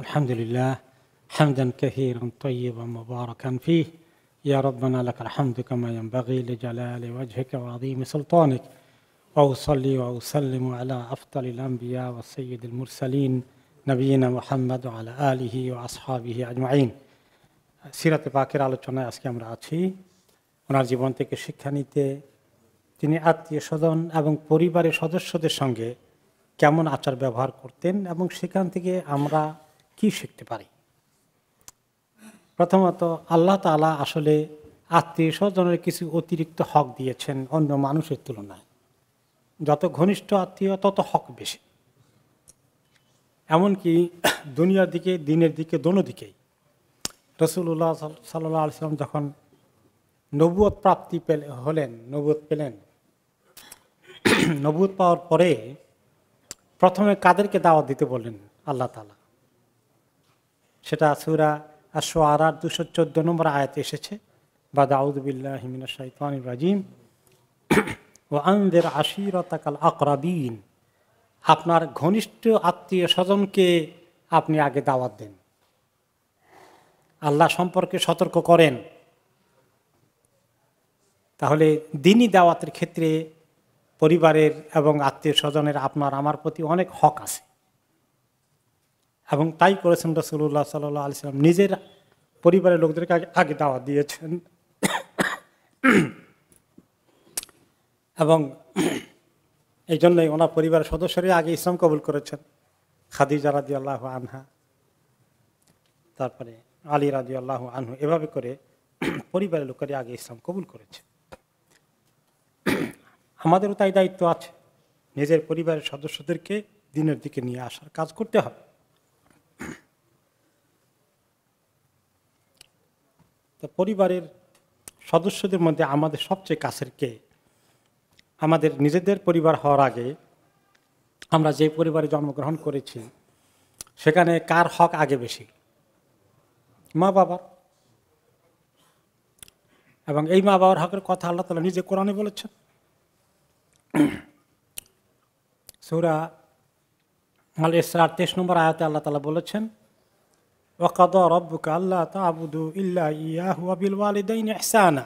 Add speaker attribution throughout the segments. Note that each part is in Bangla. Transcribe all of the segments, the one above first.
Speaker 1: الحمد لله حمدا كثيرا طيبا مباركا فيه يا ربنا لك الحمد كما ينبغي لجلال وجهك وعظيم سلطانك وأصلي وأسلم على أفضل الأنبياء والسيد المرسلين نبينا محمد وعلى آله وأصحابه أجمعين সিরাতে পাকের আলোচনায় আজকে আমরা আছি। ওনার জীবন থেকে শিক্ষা নিতে তিনি আত্মীয় স্বজন এবং পরিবারের সদস্যদের সঙ্গে কেমন আচার ব্যবহার করতেন এবং সেখান থেকে আমরা কি শিখতে পারি। প্রথমত আল্লাহ তাআলা আসলে আত্মীয় স্বজনের কিছু অতিরিক্ত হক দিয়েছেন অন্য মানুষের তুলনায়। যত ঘনিষ্ঠ আত্মীয় তত হক বেশি, এমনকি দুনিয়ার দিকে দিনের দিকে দোনো দিকেই। রাসূলুল্লাহ সাল্লাল্লাহু আলাইহি ওয়াসাল্লাম যখন নবুয়ত প্রাপ্তি নবুয়ত পেলেন, নবুয়ত পাওয়ার পরে প্রথমে কাদেরকে দাওয়াত দিতে বললেন আল্লাহ তাআলা, সেটা সূরা আশ-শুআরার 214 নম্বর আয়াতে এসেছে। বাদ আউযু বিল্লাহি মিনাশ শাইতানির রাজিম ওয়া আনযির আশীরাতাকাল আকরাবিন। আপনার ঘনিষ্ঠ আত্মীয় স্বজনকে আপনি আগে দাওয়াত দেন, আল্লাহ সম্পর্কে সতর্ক করেন। তাহলে দ্বীনি দাওয়াতের ক্ষেত্রে পরিবারের এবং আত্মীয় স্বজনের আপনার আমার প্রতি অনেক হক আছে, এবং তাই করেছেন রাসূলুল্লাহ সাল্লাল্লাহু আলাইহি ওয়াসাল্লাম। নিজের পরিবারের লোকদেরকে আগে দাওয়াত দিয়েছেন এবং এই জন্যই ওনার পরিবারের সদস্যরা আগে ইসলাম কবুল করেছেন। খাদিজা রাদিয়াল্লাহু আনহা, তারপরে আলী রাদিয়াল্লাহু আনহু, এভাবে করে পরিবারের লোকেরা আগে ইসলাম কবুল করেছে। আমাদেরও তাই দায়িত্ব আছে, নিজের পরিবারের সদস্যদেরকে দ্বীনের দিকে নিয়ে আসার কাজ করতে হবে। তো পরিবারের সদস্যদের মধ্যে আমাদের সবচেয়ে কাছের কে? আমাদের নিজেদের পরিবার হওয়ার আগে আমরা যে পরিবারে জন্মগ্রহণ করেছি সেখানে কার হক আগে বেশি? মা বাবার। এবং এই মা বাবার হকের কথা আল্লাহ তাআলা নিজে কোরআনে বলেছেন। সূরা আল ইসরা 23 নম্বর আয়াতে আল্লাহ তাআলা বলেছেন, ওয়া কাদা রাব্বুকা আল্লা তা'বুদু ইল্লা ইয়াহু ওয়া বিল ওয়ালিদাইনি ইহসানা।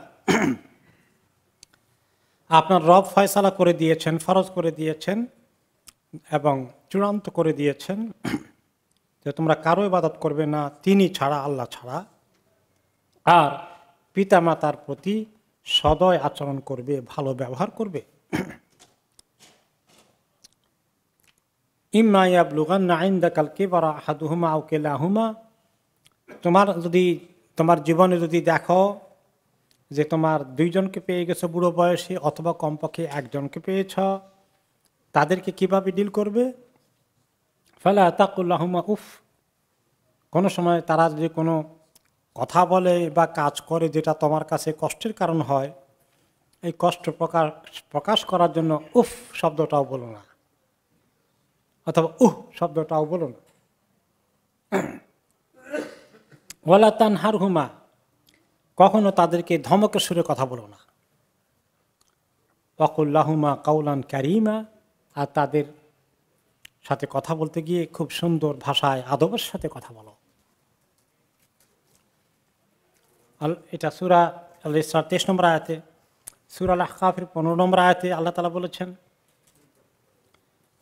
Speaker 1: আপনার রব ফয়সালা করে দিয়েছেন, ফরজ করে দিয়েছেন এবং চূড়ান্ত করে দিয়েছেন যে তোমরা কারো ইবাদত করবে না তিনি ছাড়া, আল্লাহ ছাড়া, আর পিতামাতার প্রতি সদয় আচরণ করবে, ভালো ব্যবহার করবে। ইম্মা ইয়াবলুগান্না ইনদাকাল কিবারা আহাদুহুমা আও কিলাহুমা। তোমার জীবনে যদি দেখো যে তোমার দুইজনকে পেয়ে গেছো বুড়ো বয়সে, অথবা কমপক্ষে একজনকে পেয়েছ, তাদেরকে কিভাবে ডিল করবে? ফালা তাকুল লাহুমা উফ। কোনো সময় তারা যদি কোনো কথা বলে বা কাজ করে যেটা তোমার কাছে কষ্টের কারণ হয়, এই কষ্ট প্রকাশ করার জন্য উফ শব্দটাও বলো না, অথবা শব্দটাও বলো না। ওয়ালা তানহারহুমা। কখনো তাদেরকে ধমকের সুরে কথা বলো না। ওয়াকুল লাহুমা কাউলান কারীমা। আর তাদের সাথে কথা বলতে গিয়ে খুব সুন্দর ভাষায় আদবের সাথে কথা বলো। এটা সূরা আল ইসরা 23 নম্বর আয়াতে। সূরা আল আহকাফের 15 নম্বর আয়াতে আল্লাহ তাআলা বলেছেন,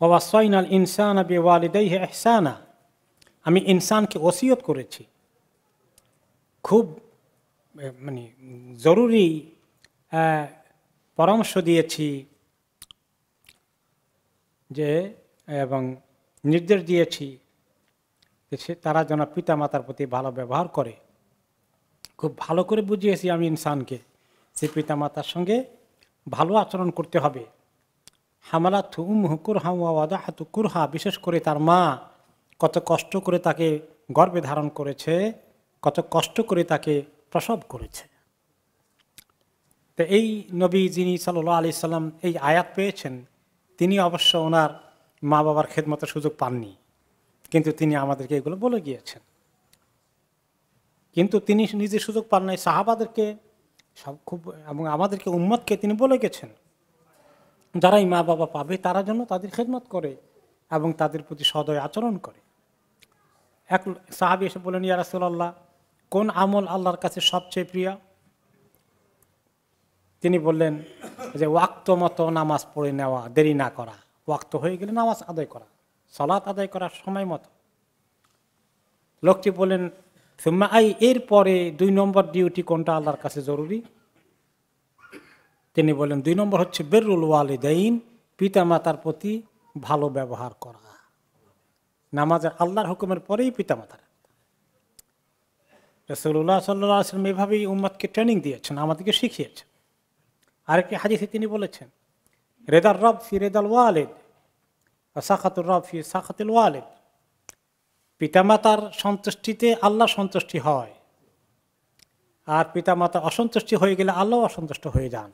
Speaker 1: ওয়া ওয়াসাইনাল ইনসানা বিওয়ালিদাইহি ইহসানা। আমি ইনসানকে ওসিয়ত করেছি, খুব জরুরি পরামর্শ দিয়েছি যে, এবং নির্দেশ দিয়েছি যে তারা যেন পিতা মাতার প্রতি ভালো ব্যবহার করে। খুব ভালো করে বুঝিয়েছি আমি ইনসানকে যে পিতা মাতার সঙ্গে ভালো আচরণ করতে হবে। হামালাতহু উম্মুহু কুরহা ওয়া ওয়াদাহাতহু কুরহা। বিশেষ করে তার মা কত কষ্ট করে তাকে গর্ভে ধারণ করেছে, কত কষ্ট করে তাকে প্রসব করেছে। তো এই নবী যিনি সাল্লাল্লাহু আলাইহি সাল্লাম এই আয়াত পেয়েছেন, তিনি অবশ্য ওনার মা বাবার খেদমতের সুযোগ পাননি, কিন্তু তিনি আমাদেরকে এগুলো বলে গিয়েছেন। কিন্তু তিনি নিজে সুযোগ পান নাই, সাহাবাদেরকে এবং আমাদেরকে উম্মতকে তিনি বলে গেছেন যারাই মা বাবা পাবে তারা যেন তাদের খেদমত করে এবং তাদের প্রতি সদয় আচরণ করে। এক সাহাবী এসে বললেন, ইয়া রাসূলুল্লাহ, কোন আমল আল্লাহর কাছে সবচেয়ে প্রিয়? তিনি বললেন যে ওয়াক্ত মতো নামাজ পড়ে নেওয়া, দেরি না করা, ওয়াক্ত হয়ে গেলে নামাজ আদায় করা, সালাত আদায় করার সময় মতো। লোকটি বললেন, সুম্মা আই, এরপরে 2 নম্বর ডিউটি কোনটা আল্লাহর কাছে জরুরি? তিনি বললেন 2 নম্বর হচ্ছে বিররুল ওয়ালিদাইন, পিতা মাতার প্রতি ভালো ব্যবহার করা। নামাজের আল্লাহর হুকুমের পরেই পিতা মাতার। রাসূলুল্লাহ সাল্লাল্লাহু আলাইহি ওয়াসাল্লাম এভাবেই উম্মতকে ট্রেনিং দিয়েছেন, আমাদেরকে শিখিয়েছেন। আরেকটি হাদিসে তিনি বলেছেন, রেদার রব ফি রেদাল ওয়ালিদ ওয়া সাখাতুর রব ফি সাখাতিল ওয়ালিদ। পিতামাতার সন্তুষ্টিতে আল্লাহ সন্তুষ্টি হয়, আর পিতামাতার অসন্তুষ্টি হয়ে গেলে আল্লাহ অসন্তুষ্ট হয়ে যান।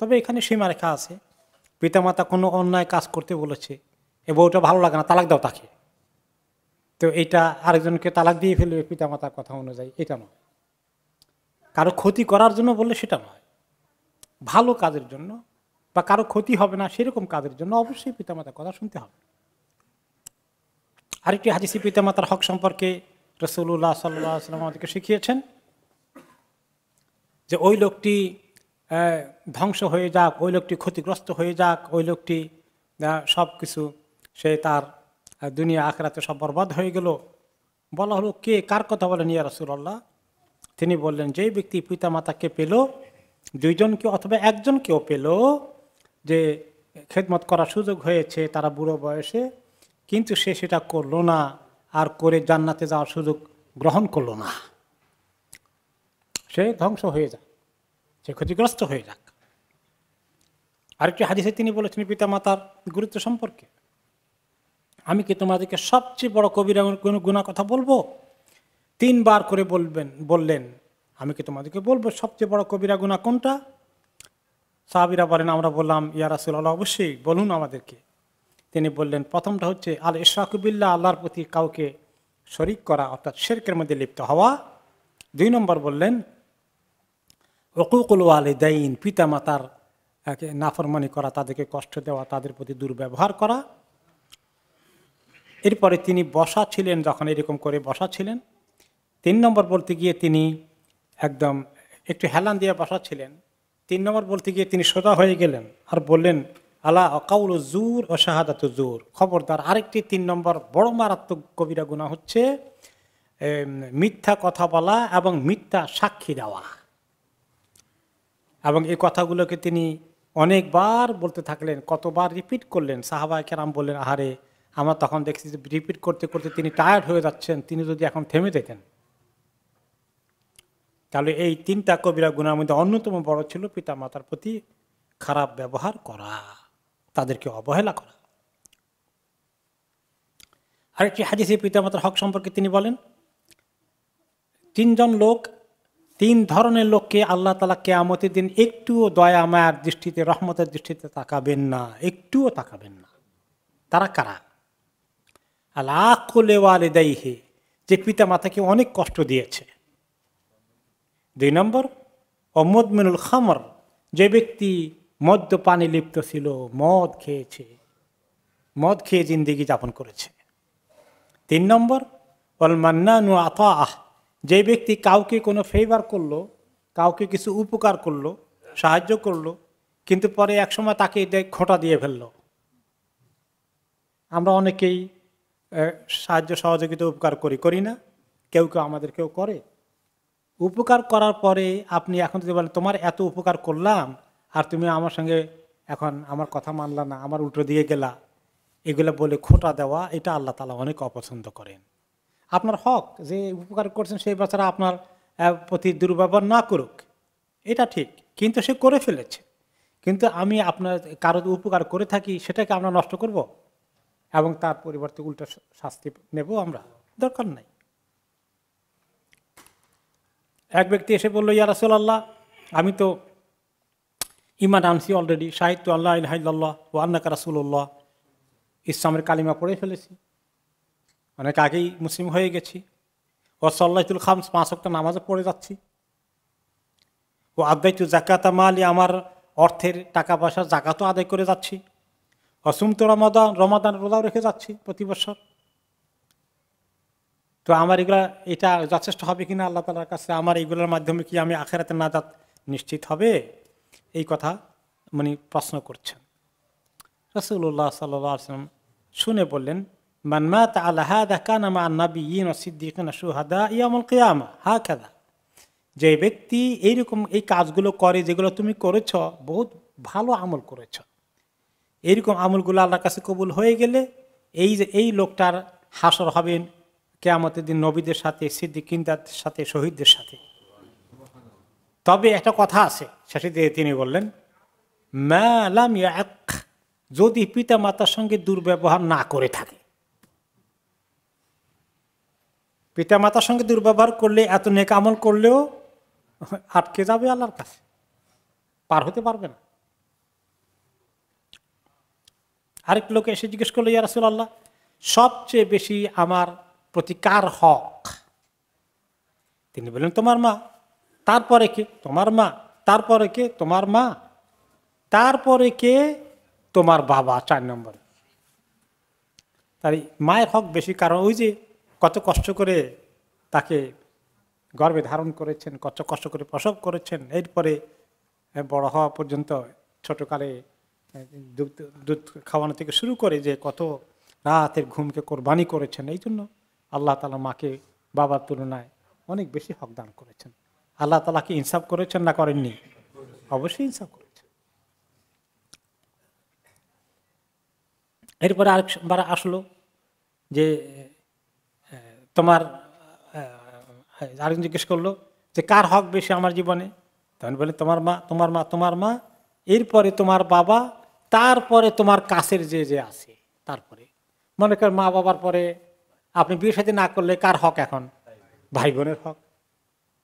Speaker 1: তবে এখানে সীমারেখা আছে। পিতামাতা কোনো অন্যায় কাজ করতে বলেছে, এ বউটা ভালো লাগে না, তালাক দাও তাকে, তো এটা আরেকজনকে তালাক দিয়ে ফেলবে পিতামাতার কথা অনুযায়ী, এটা নয়। কারো ক্ষতি করার জন্য বললে সেটা নয়, ভালো কাজের জন্য বা কারো ক্ষতি হবে না সেরকম কাজের জন্য অবশ্যই পিতামাতার কথা শুনতে হবে। আরেকটি হাদিসে পিতামাতার হক সম্পর্কে রাসূলুল্লাহ সাল্লাল্লাহু আলাইহি ওয়াসাল্লাম আমাদেরকে শিখিয়েছেন যে ওই লোকটি ধ্বংস হয়ে যাক, ওই লোকটি ক্ষতিগ্রস্ত হয়ে যাক, ওই লোকটি সব কিছু, সে তার দুনিয়া আখিরাতে সব বরবাদ হয়ে গেল। বলা হলো, কে কার কথা বলেন ইয়া রাসূলুল্লাহ? তিনি বললেন, যেই ব্যক্তি পিতামাতাকে পেল, 2 জনকে অথবা 1 জনকেও পেল, যে খেদমত করার সুযোগ হয়েছে তারা বুড়ো বয়সে, কিন্তু সে সেটা করলো না, আর করে জান্নাতে যাওয়ার সুযোগ গ্রহণ করলো না, সে ধ্বংস হয়ে যাক, সে ক্ষতিগ্রস্ত হয়ে যাক। আরেকটি হাদিসে তিনি বলেছেন পিতামাতার গুরুত্ব সম্পর্কে, আমি কি তোমাদেরকে সবচেয়ে বড় কবিরা গুনাহ কথা বলবো? 3 বার করে বললেন, আমি কি তোমাদেরকে বলবো সবচেয়ে বড় কবিরা গুনাহ কোনটা? সাহাবীরা বলেন, আমরা বললাম, ইয়া রাসূলুল্লাহ, অবশ্যই বলুন আমাদেরকে। তিনি বললেন, প্রথমটা হচ্ছে আল ইশরাকু বিল্লাহ, আল্লাহর প্রতি কাউকে শরীক করা, অর্থাৎ শিরকের মধ্যে লিপ্ত হওয়া। 2 নম্বর বললেন উকুকুল ওয়ালিদাইন, পিতামাতার নাফরমানি করা, তাদেরকে কষ্ট দেওয়া, তাদের প্রতি দুর্ব্যবহার করা। এরপরে তিনি বসা ছিলেন, যখন এরকম করে বসা ছিলেন, 3 নম্বর বলতে গিয়ে তিনি একদম একটু হেলান দিয়ে বসা ছিলেন, 3 নম্বর বলতে গিয়ে তিনি সোজা হয়ে গেলেন আর বললেন, আলা কাউলু জুর ও শাহাদাতু জুর, খবরদার। আরেকটি 3 নম্বর বড় মারাত্মক কবিরা গুনাহ হচ্ছে মিথ্যা কথা বলা এবং মিথ্যা সাক্ষী দেওয়া। এবং এই কথাগুলোকে তিনি অনেকবার বলতে থাকলেন, কতবার রিপিট করলেন। সাহাবায়ে কেরাম বললেন, আহারে, আমরা তখন দেখছি যে রিপিট করতে করতে তিনি টায়ার্ড হয়ে যাচ্ছেন, তিনি যদি এখন থেমে যেতেন। তাহলে এই 3টা কবিরা গুনাহের মধ্যে অন্যতম বড় ছিল পিতা মাতার প্রতি খারাপ ব্যবহার করা, তাদেরকে অবহেলা করা। আরেকটি হাদিসে পিতামাতার হক সম্পর্কে তিনি বলেন, 3 জন লোক, 3 ধরনের লোককে আল্লাহ তাআলা কিয়ামতের দিন একটুও দয়া মায়ার দৃষ্টিতে, রহমতের দৃষ্টিতে তাকাবেন না, একটুও তাকাবেন না। তারা কারা? আল আকুল ওয়ালিদাইহি, যে পিতা মাতাকে অনেক কষ্ট দিয়েছে। 2 নম্বর মুদমিনুল খামর, যে ব্যক্তি মদ্যপানে লিপ্ত ছিল, মদ খেয়ে জিন্দেগি যাপন করেছে। 3 নম্বর ওয়াল মান্নানু আতাআহ, যে ব্যক্তি কাউকে কোনো ফেভার করলো, কাউকে কিছু উপকার করলো, সাহায্য করলো, কিন্তু পরে একসময় তাকে খোঁটা দিয়ে ফেললো। আমরা অনেকেই সাহায্য সহযোগিতা উপকার করি না? কেউ আমাদের কেউ করে। উপকার করার পরে আপনি এখন যদি বলেন, তোমার এত উপকার করলাম আর তুমি আমার সঙ্গে এখন আমার কথা মানলা না, আমার উল্টো দিয়ে গেলা, এগুলো বলে খোঁটা দেওয়া, এটা আল্লাহ তাআলা অনেক অপছন্দ করেন। আপনার হক, যে উপকার করছেন সেই বেচারা আপনার প্রতি দুর্ব্যবহার না করুক, এটা ঠিক, কিন্তু সে করে ফেলেছে। কিন্তু আমি আপনার কারো উপকার করে থাকি, সেটাকে আমরা নষ্ট করব এবং তার পরিবর্তে উল্টো শাস্তি নেব? আমরা দরকার নাই। এক ব্যক্তি এসে বলল, ইয়া রাসূলুল্লাহ, আমি তো ঈমান আনছি অলরেডি, শাহিদতু আল্লা ইলাহা ইল্লাল্লাহ ওয়া আন্নাকা রাসূলুল্লাহ, ইসলামের কালিমা পড়ে ফেলেছি, অনেক আগেই মুসলিম হয়ে গেছি। ও সাল্লাতুল খামস, 5 ওয়াক্ত নামাজও পড়ে যাচ্ছি। ও আদাইতু যাকাতা মালি, আমার অর্থের টাকা পয়সা যাকাতও আদায় করে যাচ্ছি। অসুমতু রমাদান, রমাদান রোজাও রেখে যাচ্ছি প্রতি বছর। তো আমার এগুলা এটা যথেষ্ট হবে কিনা আল্লাহ তাআলার কাছে, আমার এইগুলোর মাধ্যমে কি আমি আখিরাতে নাজাত নিশ্চিত হবে, এই কথা উনি প্রশ্ন করছেন। রাসূলুল্লাহ সাল্লাল্লাহু আলাইহি ওয়াসাল্লাম শুনে বললেন, মান মাতা আলা হাযা কানা মা আন-নাবিয়্যিন ওয়াস সিদ্দীকিন ওয়াশ শুহাদা ইয়াউমুল কিয়ামা হাকাযা। যে ব্যক্তি এইরকম এই কাজগুলো করে যেগুলো তুমি করেছ, বহুত ভালো আমল করেছ, এইরকম আমলগুলো আল্লাহর কাছে কবুল হয়ে গেলে এই যে এই লোকটার হাসর হবেন কিয়ামতের দিন নবীদের সাথে, সিদ্দিকিনদের সাথে, শহীদদের সাথে। তবে একটা কথা আছে, শেষে দিয়ে তিনি বললেন, মা লাম ইয়াক, যদি পিতা মাতার সঙ্গে দুর্ব্যবহার না করে থাকে। পিতা মাতার সঙ্গে দুর্ব্যবহার করলে, এত নেক আমল করলেও আটকে যাবে আল্লাহর কাছে, পার হতে পারবে না। আরেক লোক এসে জিজ্ঞেস করলো, ইয়া রাসূলুল্লাহ, সবচেয়ে বেশি আমার প্রতি কার হক? তিনি বললেন, তোমার মা। তারপরে কে? তোমার মা। তারপরে কে? তোমার মা। তারপরে কে? তোমার বাবা, 4 নম্বর। তাই মায়ের হক বেশি, কারণ ওই যে কত কষ্ট করে তাকে গর্ভে ধারণ করেছেন, কত কষ্ট করে প্রসব করেছেন, এরপরে বড় হওয়া পর্যন্ত ছোটকালে দুধ খাওয়ানো থেকে শুরু করে যে কত রাতের ঘুমকে কোরবানি করেছেন, এই জন্য আল্লাহ তাআলা মাকে বাবার তুলনায় অনেক বেশি হক দান করেছেন। আল্লাহ তাআলা কি ইনসাফ করেছেন না করেননি? অবশ্যই ইনসাফ করেছেন। এরপরে আরেকবার আসলো যে তোমার, আরেকজন জিজ্ঞেস করলো যে কার হক বেশি আমার জীবনে? তখন বলে, তোমার মা, তোমার মা, তোমার মা, এরপরে তোমার বাবা, তারপরে তোমার কাছের যে যে আছে, তারপরে মনে করেন মা বাবার পরে আপনি বিয়ে শাদী না করলে কার হক এখন? ভাই বোনের হক।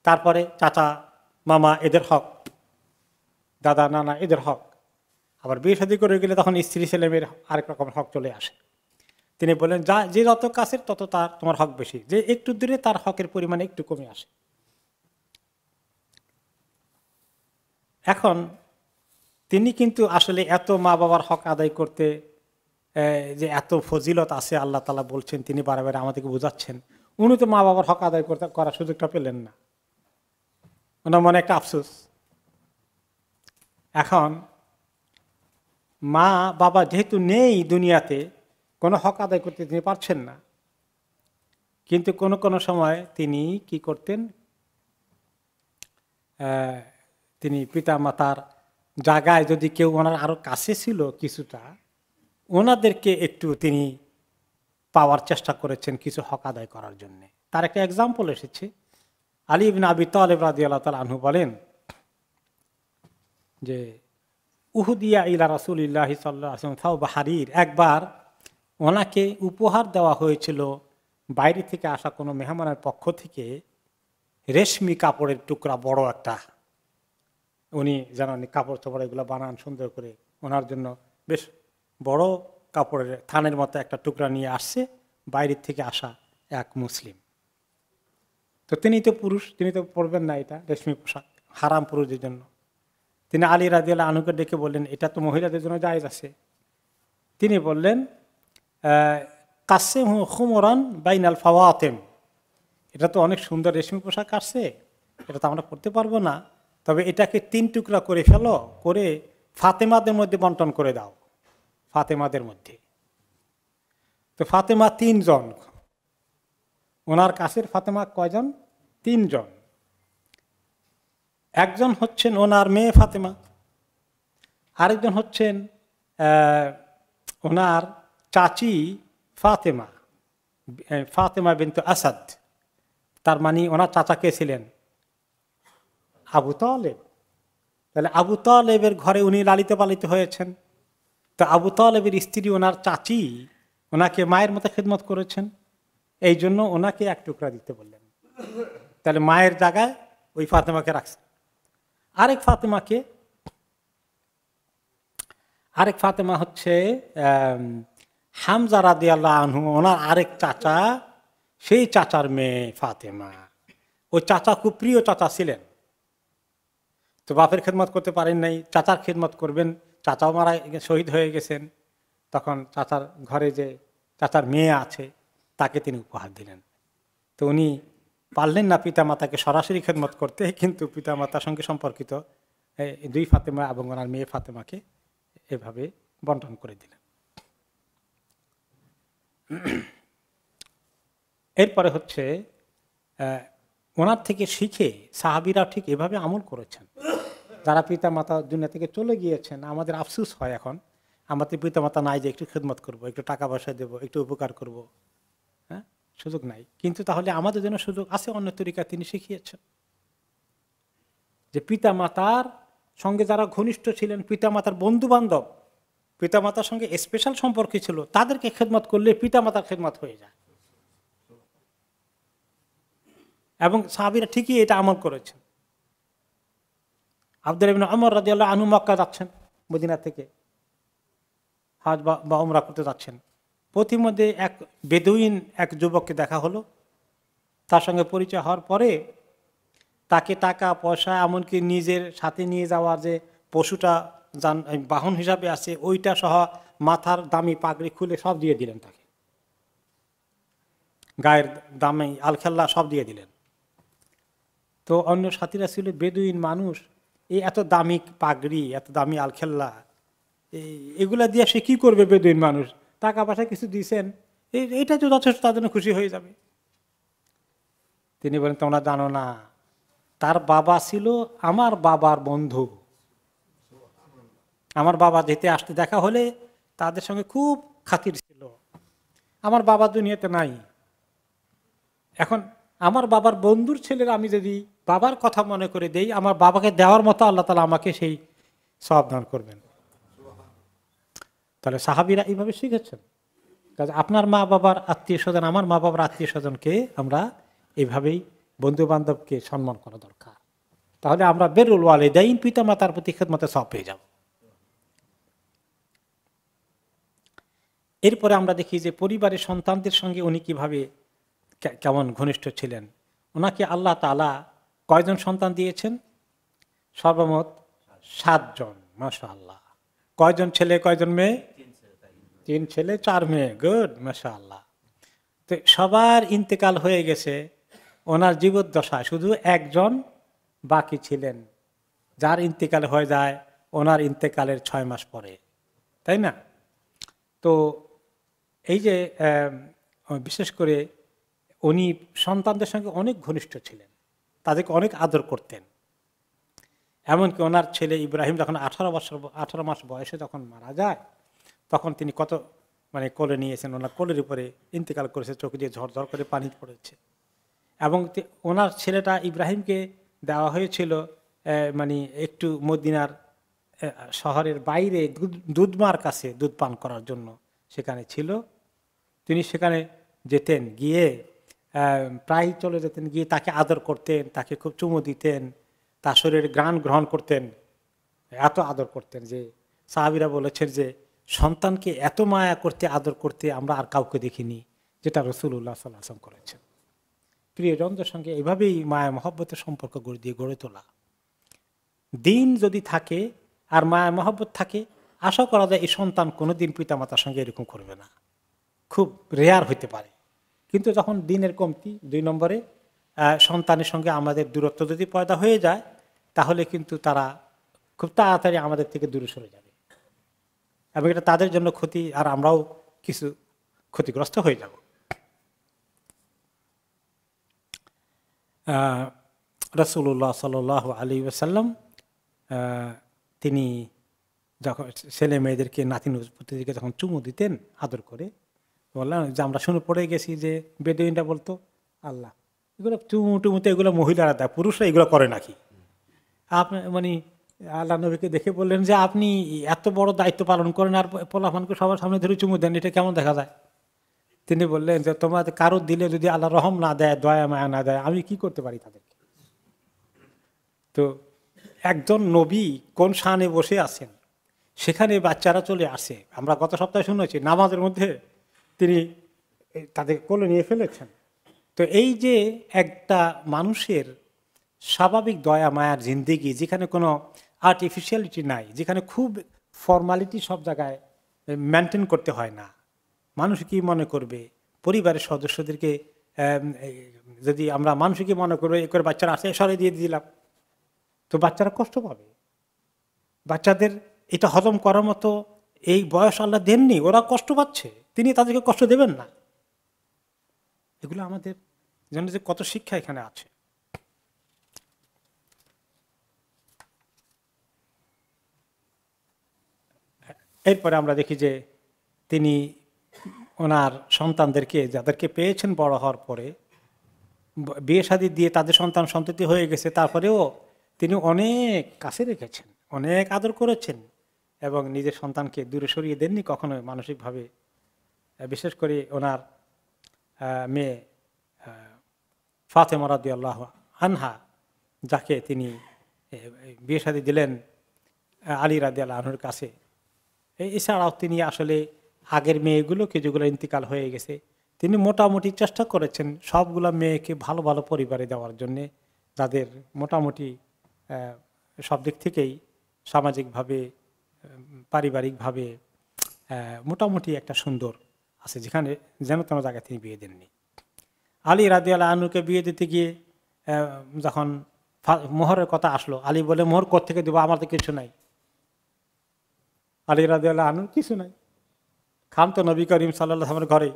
Speaker 1: তারপরে চাচা মামা এদের হক, দাদা নানা এদের হক। আবার বিয়ে শাদী করে গেলে তখন স্ত্রী ছেলে মেয়ের আরেক রকম হক চলে আসে। তিনি বলেন, যে যত কাছের তত তার তোমার হক বেশি, যে একটু দূরে তার হকের পরিমাণ একটু কমে আসে। এখন তিনি কিন্তু আসলে এত মা বাবার হক আদায় করতে যে এত ফজিলত আছে আল্লাহ তাআলা বলছেন, তিনি বারবার আমাদেরকে বোঝাচ্ছেন, উনি তো মা বাবার হক আদায় করার সুযোগটা পেলেন না, ওনার মনে একটা আফসোস। এখন মা বাবা যেহেতু নেই দুনিয়াতে, কোনো হক আদায় করতে তিনি পারছেন না, কিন্তু কোনো কোনো সময় তিনি কি করতেন, তিনি পিতা মাতার জায়গায় যদি কেউ ওনার আরো কাছে ছিল কিছুটা, ওনাদেরকে একটু তিনি পাওয়ার চেষ্টা করেছেন কিছু হক আদায় করার জন্য। তার একটা এক্সাম্পল এসেছে। আলী ইবনে আবি তালেব রাদিয়াল্লাহু তাআলা আনহু বলেন যে উহুদিয়া ইলা রাসূলিল্লাহি সাল্লাল্লাহু আলাইহি ওয়াসাল্লাম সাওবা হারির, একবার ওনাকে উপহার দেওয়া হয়েছিল বাইরে থেকে আসা কোনো মেহমানের পক্ষ থেকে রেশমি কাপড়ের টুকরা, বড় একটা, উনি জানান কাপড় চোপড় এগুলো বানান সুন্দর করে, ওনার জন্য বেশ বড় কাপড়ের থানের মতো একটা টুকরা নিয়ে আসছে বাইরের থেকে আসা এক মুসলিম। তো তিনি তো পুরুষ, তিনি তো পরবেন না এটা রেশমি পোশাক, হারাম পুরুষদের জন্য। তিনি আলী রাদিয়াল্লাহু আনহুকে ডেকে বললেন, এটা তো মহিলাদের জন্য জায়েজ আছে। তিনি বললেন, কাসিমহু খুমরান বাইনাল ফাওয়াতিম, এটা তো অনেক সুন্দর রেশমি পোশাক আসছে, এটা তো আমরা পরতে পারবো না, তবে এটাকে 3 টুকরা করে ফেলো, করে ফাতেমাদের মধ্যে বন্টন করে দাও, ফাতেমাদের মধ্যে। তো ফাতেমা 3 জন, ওনার কাছের ফাতেমা কয়জন? 3 জন। একজন হচ্ছেন ওনার মেয়ে ফাতেমা, আরেকজন হচ্ছেন ওনার চাচি ফাতেমা, ফাতেমা বিনতে আসাদ, তার মানে ওনার চাচা কে ছিলেন? আবু তালেব। তাহলে আবু তালেবের ঘরে উনি লালিত পালিত হয়েছেন। তো আবু তালেবের স্ত্রী ওনার চাচি ওনাকে মায়ের মতো খেদমত করেছেন, এই জন্য ওনাকে 1 টুকরা দিতে বললেন। তাহলে মায়ের জায়গায় ওই ফাতেমাকে রাখছেন। আরেক ফাতেমা হচ্ছে হামজা রাদিয়াল্লাহু আনহু, ওনার আরেক চাচা, সেই চাচার মেয়ে ফাতেমা। ওই চাচা খুব প্রিয় চাচা ছিলেন, তো বাপের খেদমত করতে পারেন নাই, চাচার খেদমত করবেন, চাচাও মারা শহীদ হয়ে গেছেন, তখন চাচার ঘরে যে চাচার মেয়ে আছে তাকে তিনি উপহার দিলেন। তো উনি পারলেন না পিতামাতাকে সরাসরি খেদমত করতে, কিন্তু পিতামাতার সঙ্গে সম্পর্কিত দুই ফাতেমা এবং ওনার মেয়ে ফাতেমাকে এভাবে বন্টন করে দিলেন। এরপরে হচ্ছে ওনার থেকে শিখে সাহাবীরা ঠিক এভাবে আমল করেছেন। যারা পিতামাতা দুনিয়া থেকে চলে গিয়েছেন, আমাদের আফসোস হয় এখন, আমাদের পিতামাতা নাই যে একটু খেদমত করব, একটু টাকা পয়সা দেবো, একটু উপকার করব, হ্যাঁ, সুযোগ নাই। কিন্তু তাহলে আমাদের জন্য সুযোগ আছে, অন্য তরিকা তিনি শিখিয়েছেন। যে পিতামাতার সঙ্গে যারা ঘনিষ্ঠ ছিলেন, পিতামাতার বন্ধু বান্ধব, পিতামাতার সঙ্গে স্পেশাল সম্পর্ক ছিল, তাদেরকে খেদমত করলে পিতামাতার খেদমত হয়ে যায়। এবং সাহাবীরা ঠিকই এটা আমল করেছেন। আব্দুল্লাহ ইবনে ওমর রাদিয়াল্লাহু আনহু মক্কা যাচ্ছেন, মদিনা থেকে হজ বা উমরা করতে যাচ্ছেন। পথিমধ্যে এক বেদুইন এক যুবককে দেখা হলো। তার সঙ্গে পরিচয় হওয়ার পরে তাকে টাকা পয়সা, এমনকি নিজের সাথে নিয়ে যাওয়ার যে পশুটা বাহন হিসাবে আছে ওইটা সহ মাথার দামি পাগড়ি খুলে সব দিয়ে দিলেন তাকে, গায়ের দামি আলখেল্লা সব দিয়ে দিলেন। তো অন্য সাথীরা ছিল বেদুইন মানুষ, এই এত দামি পাগড়ি, এত দামি আলখেল্লা, এগুলা দিয়ে সে কি করবে? বেদুইন মানুষ, টাকা পয়সা কিছু দিয়েছেন, এইটা তো যথেষ্ট, তার জন্য খুশি হয়ে যাবে। তিনি বলেন, তোমরা জানো না, তার বাবা ছিল আমার বাবার বন্ধু। আমার বাবা যেতে আসতে দেখা হলে তাদের সঙ্গে খুব খাতির ছিল। আমার বাবা দুনিয়াতে নাই, এখন আমার বাবার বন্ধুর ছেলের আমি যদি বাবার কথা মনে করে দেই, আমার বাবাকে দেওয়ার মতো আল্লাহ তাআলা আমাকে সেই সওয়াব দান করবেন। তাহলে সাহাবীরা এইভাবে শিখেছেন। কাজে আপনার মা বাবার আত্মীয় স্বজন, আমার মা বাবার আত্মীয় স্বজনকে আমরা এইভাবেই বন্ধু বান্ধবকে সম্মান করা দরকার। তাহলে আমরা বিররুল ওয়ালিদাইন, পিতা মাতার প্রতি খেদমতে সওয়াব পেয়ে যাব। এরপরে আমরা দেখি যে পরিবারের সন্তানদের সঙ্গে উনি কিভাবে কেমন ঘনিষ্ঠ ছিলেন। ওনাকে আল্লাহ তাআলা কয়জন সন্তান দিয়েছেন? সর্বমোট 7 জন। মাশাআল্লাহ। কয়জন ছেলে কয়জন মেয়ে? 3 ছেলে 4 মেয়ে। গুড, মাশাআল্লাহ। তো সবার ইন্তেকাল হয়ে গেছে, ওনার জীবদ্দশায় শুধু একজন বাকি ছিলেন, যার ইন্তেকাল হয়ে যায় ওনার ইন্তেকালের 6 মাস পরে, তাই না? তো এই যে বিশেষ করে উনি সন্তানদের সঙ্গে অনেক ঘনিষ্ঠ ছিলেন, তাদেরকে অনেক আদর করতেন। এমনকি ওনার ছেলে ইব্রাহিম যখন 18 মাস বয়সে যখন মারা যায়, তখন তিনি কত কোলে নিয়েছেন, ওনার কোলের উপরে ইন্তেকাল করেছে, চোখ দিয়ে ঝরঝর করে পানি পড়েছে। এবং ওনার ছেলেটা ইব্রাহিমকে দেওয়া হয়েছিল একটু মদিনার শহরের বাইরে দুধমার কাছে দুধ পান করার জন্য, সেখানে ছিল। তিনি সেখানে যেতেন, গিয়ে প্রায় চলে যেতেন, গিয়ে তাকে আদর করতেন, তাকে খুব চুমু দিতেন, তার শরীরে ঘ্রাণ গ্রহণ করতেন, এত আদর করতেন যে সাহাবীরা বলেছেন যে সন্তানকে এত মায়া করতে, আদর করতে আমরা আর কাউকে দেখিনি, যেটা রাসূলুল্লাহ সাল্লাল্লাহু আলাইহি ওয়াসাল্লাম করেছেন। প্রিয়জনদের সঙ্গে এভাবেই মায়া মহব্বতের সম্পর্ক গড়ে তোলা। দিন যদি থাকে আর মায়া মহব্বত থাকে, আশা করা যায় এই সন্তান কোনোদিন পিতামাতার সঙ্গে এরকম করবে না, খুব রেয়ার হইতে পারে। কিন্তু যখন দিনের কমতি, 2 নম্বরে সন্তানের সঙ্গে আমাদের দূরত্ব যদি পয়দা হয়ে যায়, তাহলে কিন্তু তারা খুব তাড়াতাড়ি আমাদের থেকে দূরে সরে যাবে এবং এটা তাদের জন্য ক্ষতি, আর আমরাও কিছু ক্ষতিগ্রস্ত হয়ে যাব। রাসূলুল্লাহ সাল্লাল্লাহু আলাইহি ওয়াসাল্লাম তিনি যখন ছেলে মেয়েদেরকে, নাতি নাতনিদেরকে যখন চুমু দিতেন আদর করে, বললাম যে আমরা শুনে পড়ে গেছি যে বেদুইনরা বলতো, আল্লাহ এগুলো চুমু টুমুতে এগুলো মহিলারা দেয়, পুরুষরা এগুলো করে নাকি? আপনি আল্লাহ নবীকে দেখে বললেন যে আপনি এত বড় দায়িত্ব পালন করেন আর পোলাপানকে সবার সামনে ধরে চুমু দেন, এটা কেমন দেখা যায়? তিনি বললেন যে তোমাদের কারো দিলে যদি আল্লাহ রহম না দেয়, দয়া মায়া না দেয়, আমি কি করতে পারি তাদেরকে? তো একজন নবী কোন শানে বসে আছেন, সেখানে বাচ্চারা চলে আসে। আমরা গত সপ্তাহে শুনেছি নামাজের মধ্যে তিনি তাদের কোলে নিয়ে ফেলেছেন। তো এই যে একটা মানুষের স্বাভাবিক দয়া মায়ার জিন্দেগি, যেখানে কোনো আর্টিফিশিয়ালিটি নাই, যেখানে খুব ফর্মালিটি সব জায়গায় মেনটেন করতে হয় না, মানুষ কি মনে করবে, পরিবারের সদস্যদেরকে যদি আমরা মানুষকে মনে করবো এ করে বাচ্চারা আসে সরে দিয়ে দিলাম, তো বাচ্চারা কষ্ট পাবে। বাচ্চাদের এটা হজম করার মতো এই বয়স আল্লাহ দেননি, ওরা কষ্ট পাচ্ছে, তিনি তাদেরকে কষ্ট দেবেন না। এগুলো আমাদের জন্য যে কত শিক্ষা এখানে আছে। এরপরে আমরা দেখি যে তিনি ওনার সন্তানদেরকে, যাদেরকে পেয়েছেন বড় হওয়ার পরে, বিয়ে শাদী দিয়ে তাদের সন্তান সন্ততি হয়ে গেছে, তারপরেও তিনি অনেক কাছে রেখেছেন, অনেক আদর করেছেন এবং নিজের সন্তানকে দূরে সরিয়ে দেননি কখনো মানসিকভাবে। বিশেষ করে ওনার মেয়ে ফাতেমা রাদিয়াল্লাহু আনহা, যাকে তিনি বিয়ে শাদী দিলেন আলী রাদিয়াল্লাহু আনহুর কাছে। এছাড়াও তিনি আসলে আগের মেয়েগুলোকে, যেগুলো ইন্তিকাল হয়ে গেছে, তিনি মোটামুটি চেষ্টা করেছেন সবগুলো মেয়েকে ভালো ভালো পরিবারে দেওয়ার জন্যে, যাদের মোটামুটি সব দিক থেকেই সামাজিকভাবে, পারিবারিকভাবে মোটামুটি একটা সুন্দর আছে, যেখানে যেন তেন জায়গায় তিনি বিয়ে দেননি। আলী রাদিয়াল্লাহু আনহুকে বিয়ে দিতে গিয়ে যখন মোহরের কথা আসলো, আলী বলে মোহর কোত্থেকে দেবো, আমার তো কিছু নাই। আলী রাদিয়াল্লাহু আনহুর কিছু নাই, খান তো নবী করিম সাল্লাল্লাহু আলাইহি ওয়াসাল্লামের ঘরে।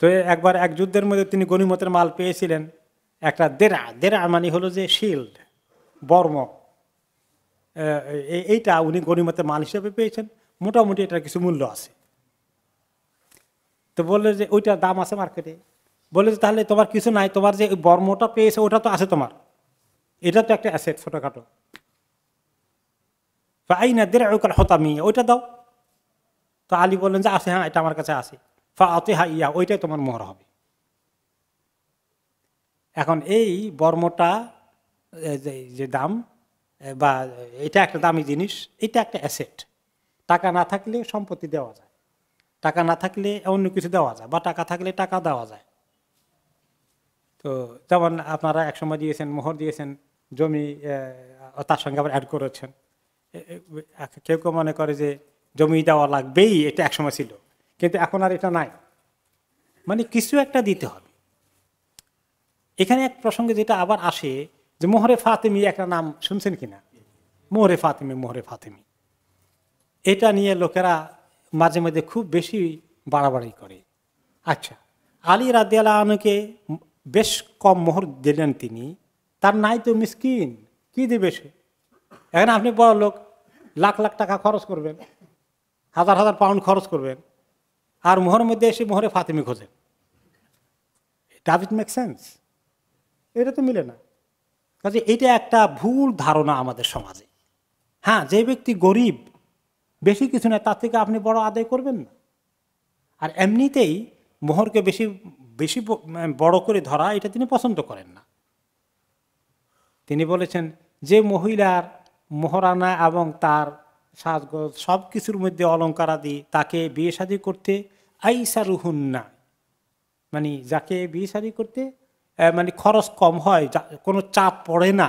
Speaker 1: তো একবার এক যুদ্ধের মধ্যে তিনি গনিমতের মাল পেয়েছিলেন, একটা দেরা মানে হলো যে শিল্ড, বর্ম, এইটা উনি গনিমতের মাল হিসেবে পেয়েছেন। মোটামুটি এটার কিছু মূল্য আছে। তো বললে যে ওইটার দাম আছে মার্কেটে। বলে যে তাহলে তোমার কিছু নাই, তোমার যে বর্মটা পেয়েছে ওটা তো আছে তোমার, এটা তো একটা অ্যাসেট ছোটখাটো। আইনা দেরাউকাল হতামি, ওইটা দাও। তো আলী বললেন যে আছে, হ্যাঁ এটা আমার কাছে আছে। ফাতিহা ইয়া, ওইটাই তোমার মোহর হবে। এখন এই বর্মটা যে দাম, বা এটা একটা দামি জিনিস, এটা একটা অ্যাসেট। টাকা না থাকলে সম্পত্তি দেওয়া যায়, টাকা না থাকলে অন্য কিছু দেওয়া যায়, বা টাকা থাকলে টাকা দেওয়া যায়। তো যেমন আপনারা একসময় দিয়েছেন, মোহর দিয়েছেন, জমি তার সঙ্গে আবার অ্যাড করেছেন। কেউ কেউ মনে করে যে জমি দেওয়া লাগবেই, এটা একসময় ছিল, কিন্তু এখন আর এটা নাই, মানে কিছু একটা দিতে হবে। এখানে এক প্রসঙ্গে যেটা আবার আসে যে মোহরে ফাতেমি, একটা নাম শুনছেন কিনা? মোহরে ফাতেমি, মোহরে ফাতেমি, এটা নিয়ে লোকেরা মাঝে মাঝে খুব বেশি বাড়াবাড়ি করে। আচ্ছা, আলী রাদিয়াল্লাহু আনহুকে বেশ কম মোহর দিলেন তিনি, তার নাই তো মিসকিন, কি দিবে সে? এখন আপনি বড় লোক, লাখ লাখ টাকা খরচ করবেন, হাজার হাজার পাউন্ড খরচ করবেন, আর মোহরের মধ্যে এসে মোহরে ফাতেমি খোঁজেন। Does it make sense? এটা তো মিলে না। কাজে এটা একটা ভুল ধারণা আমাদের সমাজে। হ্যাঁ, যে ব্যক্তি গরিব, বেশি কিছু না, তার থেকে আপনি বড় আদায় করবেন না। আর এমনিতেই মোহরকে বেশি বেশি বড় করে ধরা, এটা তিনি পছন্দ করেন না। তিনি বলেছেন যে মহিলার মোহরানা এবং তার সাজগোজ সব কিছুর মধ্যে অলঙ্কারাদি, তাকে বিয়ে শাদী করতে আইসারুহুন্না, মানে যাকে বিয়ে শাদী করতে মানে খরচ কম হয়, কোনো চাপ পড়ে না,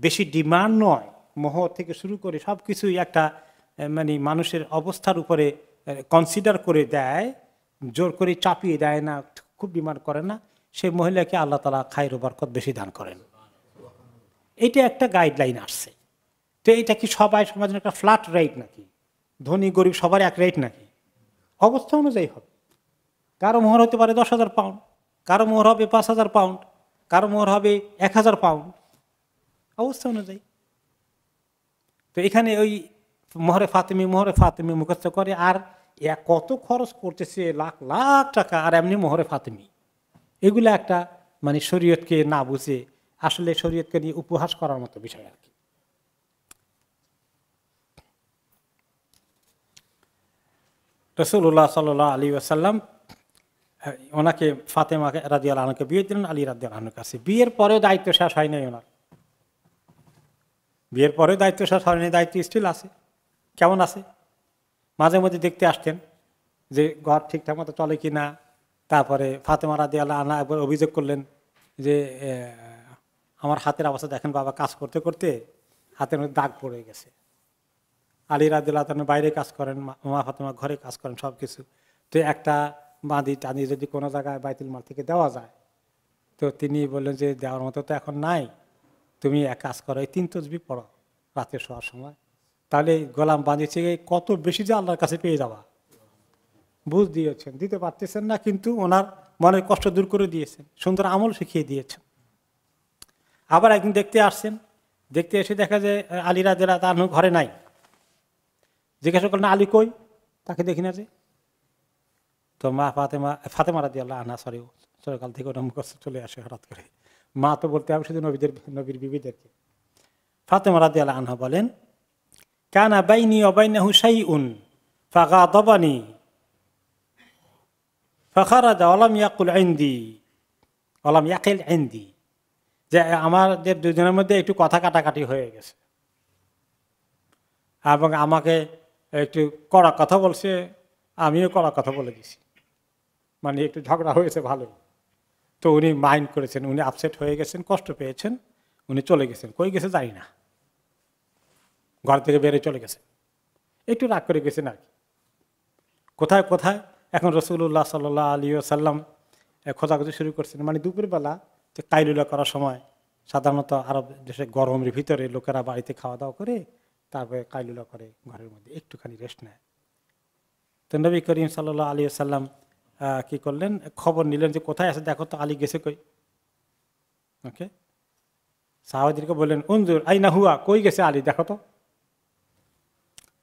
Speaker 1: বেশি ডিমান্ড নয়, মোহর থেকে শুরু করে সব কিছুই একটা মানে মানুষের অবস্থার উপরে কনসিডার করে দেয়, জোর করে চাপিয়ে দেয় না, খুব ডিমান্ড করে না, সেই মহিলাকে আল্লাহ তাআলা খায়র ও বরকত বেশি দান করেন। এইটা একটা গাইডলাইন আসছে। তো এটা কি সবাই সমাজের একটা ফ্ল্যাট রেট নাকি? ধনী গরিব সবার এক রেট নাকি? অবস্থা অনুযায়ী হবে। কারো মোহর হতে পারে 10,000 পাউন্ড, কারো মোহর হবে 5,000 পাউন্ড, কারো মোহর হবে 1,000 পাউন্ড, অবস্থা অনুযায়ী। তো এখানে ওই মোহরে ফাতেমি মুখস্থ করে, আর কত খরচ করতেছে, লাখ লাখ টাকা, আর এমনি মোহরে ফাতেমি। এগুলো একটা মানে শরীয়তকে না বুঝে আসলে শরীয়তকে নিয়ে উপহাস করার মতো বিষয় আর কি। রাসূলুল্লাহ সাল্লাল্লাহু আলাইহি ওয়াসাল্লাম ওনাকে, ফাতেমা রাদিয়াল্লাহু আনহাকে বিয়ে দিলেন আলী রাদিয়াল্লাহু আনহুর কাছে। বিয়ের পরেও দায়িত্ব শেষ হয় নাই ওনার, বিয়ের পরেও দায়িত্ব শেষ হয়নি, দায়িত্ব স্টিল আছে। কেমন আছে? মাঝে মধ্যে দেখতে আসতেন যে ঘর ঠিকঠাক মতো চলে কি না। তারপরে ফাতেমা রাদিয়াল্লাহু আনহা একবার অভিযোগ করলেন যে আমার হাতের অবস্থা দেখেন বাবা, কাজ করতে করতে হাতের মধ্যে দাগ পড়ে গেছে। আলী রাদিয়াল্লাহু আনহু বাইরে কাজ করেন, মা ফাতেমা ঘরে কাজ করেন, সব কিছু। তো একটা বাঁধি টাঁধি যদি কোনো জায়গায় বাইতুল মাল থেকে দেওয়া যায়। তো তিনি বললেন যে দেওয়ার মতো তো এখন নাই, তুমি এক কাজ করো, এই 3 তসবিহ পড়ো রাতে শোয়ার সময়, তাহলে গোলাম বাঁধিয়েছে কত বেশি যে আল্লাহর কাছে পেয়ে যাওয়া। বুঝ দিয়েছেন, দিতে পারতেছেন না, কিন্তু ওনার মনের কষ্ট দূর করে দিয়েছেন, সুন্দর আমল শিখিয়ে দিয়েছেন। আবার একদিন দেখতে আসছেন, দেখতে এসে দেখা যায় আলী রাদিয়াল্লাহু তাআলা ঘরে নাই। জিজ্ঞাসা করলেন আলী কই, তাকে দেখি না যে। তো মা ফাতেমা রাদিয়াল্লাহু আনহা সকাল থেকে ওটা মুখস্থ চলে আসে হঠাৎ করে। মা তো বলতে হবে শুধু নবীর বিবিদেরকে। ফাতেমা রাদিয়াল্লাহু আনহা বলেন, কানা বাইনি ওয়া বাইনাহু শাইউন ফাগাদাবানি ফাখারাজা ওয়া লাম ইয়াকুল ইনদি ওয়া লাম ইয়াকিল ইনদি, যে আমাদের দুজনের মধ্যে একটু কথা কাটাকাটি হয়ে গেছে এবং আমাকে একটু কড়া কথা বলছে, আমিও কড়া কথা বলে দিছি, মানে একটু ঝগড়া হয়েছে ভালো। তো উনি মাইন্ড করেছেন, উনি আপসেট হয়ে গেছেন, কষ্ট পেয়েছেন, উনি চলে গেছেন। কই গেছে জানি না, ঘর থেকে বেরিয়ে চলে গেছে, একটু রাগ করে গেছেন আর কি। কোথায় কোথায় এখন রাসূলুল্লাহ সাল্লাল্লাহু আলাইহি ওয়াসাল্লাম খোঁজাখুঁজি শুরু করছেন। মানে দুপুরবেলা যে কাইলুলা করার সময় সাধারণত আরব দেশে গরমের ভিতরে লোকেরা বাড়িতে খাওয়া দাওয়া করে তারপরে কাইলুলা করে, ঘরের মধ্যে একটুখানি রেস্ট নেয়। তো নবী করিম সাল্লাল্লাহু আলাইহি ওয়াসাল্লাম কি করলেন, খবর নিলেন যে কোথায় আছে দেখো তো, আলী গেছে কই। ওকে, সাহাবাদেরকে বললেন উনজুর আইনা হুয়া, কই গেছে আলী দেখো তো।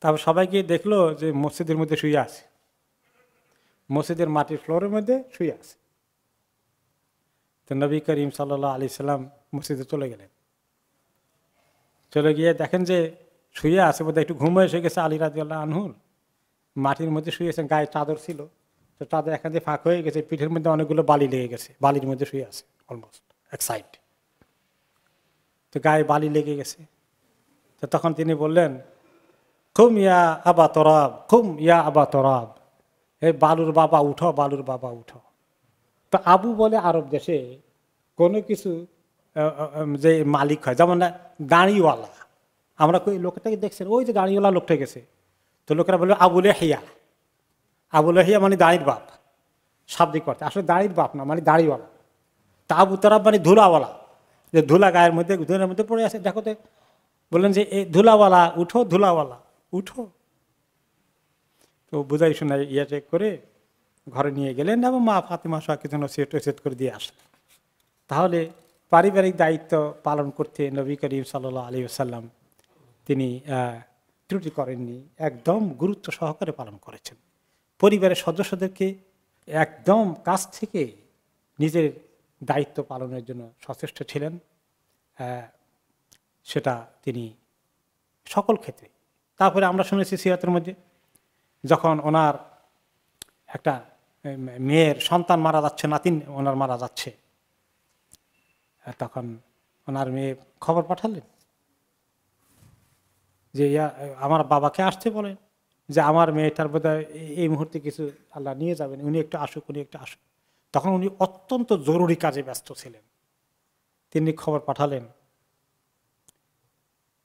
Speaker 1: তারপর সবাই গিয়ে দেখলো যে মসজিদের মধ্যে শুয়ে আছে, মসজিদের মাটির ফ্লোরের মধ্যে শুয়ে আছে। তো নবী করিম সাল্লাল্লাহু আলাইহি সাল্লাম মসজিদে চলে গেলেন। চলে গিয়ে দেখেন যে শুয়ে আছে, বোধহয় একটু ঘুম এসে গেছে আলী রাদিয়াল্লাহু আনহুর। মাটির মধ্যে শুয়েছেন, গায়ে চাদর ছিল, তো চাদর এখান দিয়ে ফাঁক হয়ে গেছে, পিঠের মধ্যে অনেকগুলো বালি লেগে গেছে, বালির মধ্যে শুয়ে আছে অলমোস্ট এক সাইড, তো গায়ে বালি লেগে গেছে। তো তখন তিনি বললেন, খুম ইয়া আবা তরাব, খুম ইয়া আবা তরাব, এই বালুর বাবা উঠো, বালুর বাবা উঠো। তো আবু বলে আরব দেশে কোনো কিছু যে মালিক হয়, যেমন না গাড়িওয়ালা, আমরা কই লোকটাকে দেখছেন ওই যে গাড়িওয়ালা লোকটা গেছে, তো লোকেরা বলবে আবুলে হিয়া, আবুলে হিয়া মানে দাড়ির বাপ, শাব্দিক অর্থে, আসলে দাড়ির বাপ না, মানে দাড়িওয়ালা। তা আবু তরাব মানে ধুলাওয়ালা, যে ধুলা গায়ের মধ্যে ধুলার মধ্যে পড়ে আছে, দেখো তো, বললেন যে এই ধুলাওয়ালা উঠো, ধুলাওয়ালা উঠো। তো বুঝাই শোনাই ইয়ে করে ঘরে নিয়ে গেলেন এবং মা ফাতেমা সহ কিছু সেট করে দিয়ে আসলেন। তাহলে পারিবারিক দায়িত্ব পালন করতে নবী করিম সাল্লাল্লাহু আলাইহি ওয়াসাল্লাম তিনি ত্রুটি করেননি, একদম গুরুত্ব সহকারে পালন করেছেন। পরিবারের সদস্যদেরকে একদম কাছ থেকে নিজের দায়িত্ব পালনের জন্য সচেষ্ট ছিলেন, সেটা তিনি সকল ক্ষেত্রে। তারপরে আমরা শুনেছি সিরাতের মধ্যে যখন ওনার একটা মেয়ের সন্তান মারা যাচ্ছে, নাতিন ওনার মারা যাচ্ছে, তখন ওনার মেয়ে খবর পাঠালেন যে আমার বাবাকে আসতে বলেন, যে আমার মেয়েটার বোধহয় এই মুহূর্তে কিছু আল্লাহ নিয়ে যাবেন, উনি একটু আসুক, উনি একটু আসুক। তখন উনি অত্যন্ত জরুরি কাজে ব্যস্ত ছিলেন, তিনি খবর পাঠালেন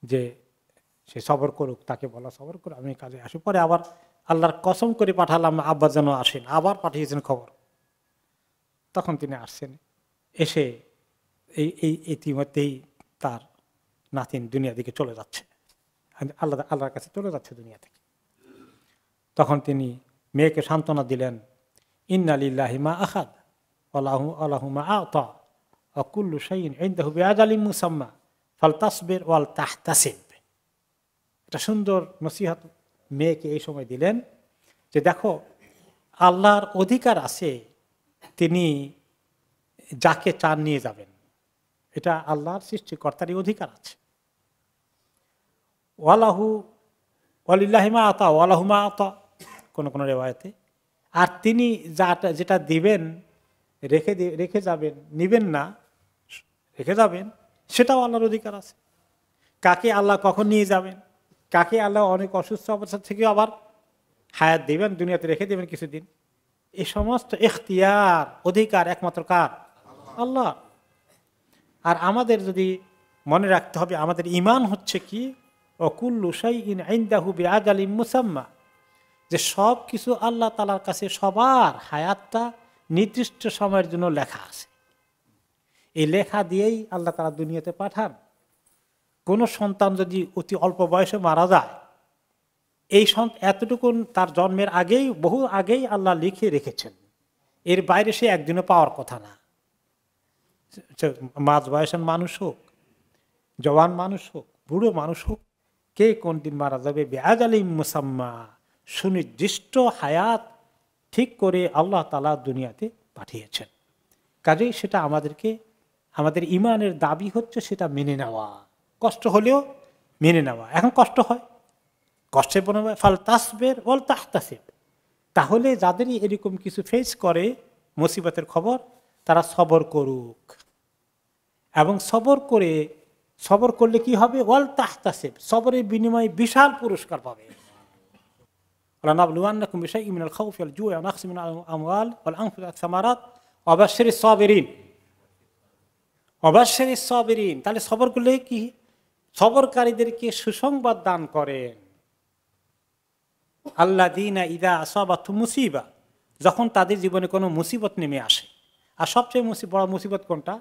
Speaker 1: যে সে সবর করুক, তাকে বলা সবর করুক, আমি কাজে আসি। পরে আবার আল্লাহর কসম করে পাঠালাম আব্বা যেন আসেন, আবার পাঠিয়েছেন খবর। তখন তিনি আসছেন, এসে ইতিমধ্যেই তার নাতিন দুনিয়া দিকে চলে যাচ্ছে, আল্লাহর কাছে চলে যাচ্ছে দুনিয়া থেকে। তখন তিনি মেয়েকে সান্ত্বনা দিলেন, ইন্না লিল্লাহি মা আখাদ ওয়ালাহু মা আতা ওয়া কুল্লু শাইইন ইনদাহু বিআজালিন মুসাম্মা ফালতাসবির ওয়াল তাহতাসিব। এটা সুন্দর নসিহত মেয়েকে এই সময় দিলেন যে দেখো, আল্লাহর অধিকার আছে, তিনি যাকে চান নিয়ে যাবেন, এটা আল্লাহর সৃষ্টিকর্তারই অধিকার আছে। ওয়ালাহু ওয়ালিল্লাহি মা আতা ওয়ালাহু মা আতা কোন কোন রিওয়ায়াতে, আর তিনি যেটা দিবেন রেখে যাবেন, নিবেন না রেখে যাবেন, সেটাও আল্লাহর অধিকার আছে। কাকে আল্লাহ কখন নিয়ে যাবেন, কাকে আল্লাহ অনেক অসুস্থ অবস্থা থেকে আবার হায়াত দিবেন, দুনিয়াতে রেখে দেবেন কিছুদিন, এই সমস্ত ইখতিয়ার অধিকার একমাত্র কার? আল্লাহ। আর আমাদের যদি মনে রাখতে হবে, আমাদের ঈমান হচ্ছে কি, ওয়া কুল্লু শাইইন ইনদাহু বিআজালিন মুসাম্মা, যে সব কিছু আল্লাহ তাআলার কাছে সবার হায়াতটা নির্দিষ্ট সময়ের জন্য লেখা আছে। এই লেখা দিয়েই আল্লাহ তাআলা দুনিয়াতে পাঠান। কোন সন্তান যদি অতি অল্প বয়সে মারা যায়, এই এতটুকু তার জন্মের আগেই, বহু আগেই আল্লাহ লিখে রেখেছেন। এর বাইরে সে একদিনও পাওয়ার কথা না। মাঝ বয়সের মানুষ হোক, জওয়ান মানুষ হোক, বুড়ো মানুষ হোক, কে কোন দিন মারা যাবে বেআজালিম মুসাম্মা, সুনির্দিষ্ট হায়াত ঠিক করে আল্লাহ তাআলা দুনিয়াতে পাঠিয়েছেন। কাজেই সেটা আমাদেরকে, আমাদের ইমানের দাবি হচ্ছে সেটা মেনে নেওয়া, কষ্ট হলেও মেনে নেওয়া। এখন কষ্ট হয়, কষ্টের বর্ণনা ফাল তাসবির ওয়াল তাহতাসিব। তাহলে যাদেরই এরকম কিছু ফেস করে মুসিবতের খবর, তারা সবর করুক, এবং সবর করলে কি হবে, ওয়াল তাহতাসিব, সবরের বিনিময়ে বিশাল পুরস্কার পাবে। ওয়ালানাবলুওয়ান্নাকুম বিশাইইন মিনাল খাউফি ওয়াল জু'i ওয়া নাকসিন মিনাল আমওয়াল ওয়াল আনফুসি ওয়াস সামারাত ওয়া বাশশিরিস সাবিরিন। অবাশশিরিস সাবিরিন, তাহলে সবর করলে কি, সবরকারীদেরকে সুসংবাদ দান করেন। আল্লাযীনা ইযা আসাবাতুহুম মুসিবা, যখন তাদের জীবনে কোনো মুসিবত নেমে আসে। আর সবচেয়ে বড় মুসিবত কোনটা?